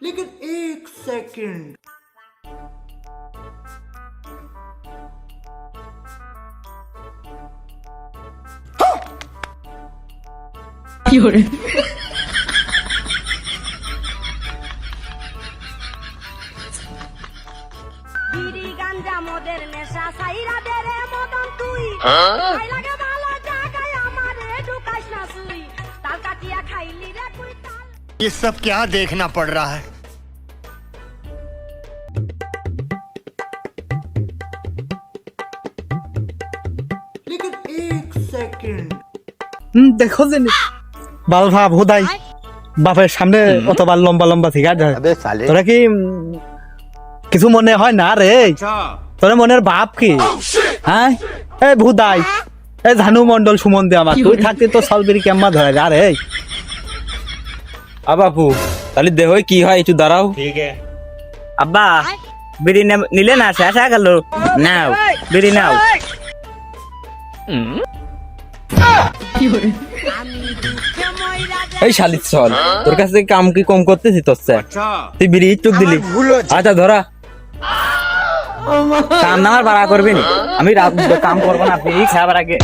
लेकिन एक सेकंड বিড়ি গাঞ্জা মদের নেশা সাইরা দে রে মদন তুই খাই লাগে ভালো জায়গায় আমারে ঢুকাইস না সুই তাল কাটিয়া খাইলি রে তুই তাল ये सब क्या देखना पड़ रहा है। लेकिन एक सेकंड দেখো যে বাল ভাব হুদাই বাপের সামনে অতবার লম্বা লম্বা সিগারেট ধরে তোরা কি কিছু মনে হয় না রে তোর মনের ভাব কি হ্যাঁ এই ভুদাই এই ঝানু মন্ডল সুমন দে আমার তুই থাকতে তো সলবিরি কেম্মা ধরে যা রে বাপু তাহলে দেহ কি হয় একটু দাঁড়াও আব্বা বিড়ি নিলে না শেষ হয়ে গেল নাও বিড়ি নাও এই শালির চল তোর কাছে কাম কি কম করতেছি তোর তুই বিড়ি চুপ দিলি আচ্ছা ধরা কাম না আমার ভাড়া করবি না আমি কাম করবো না আপনি খাবার আগে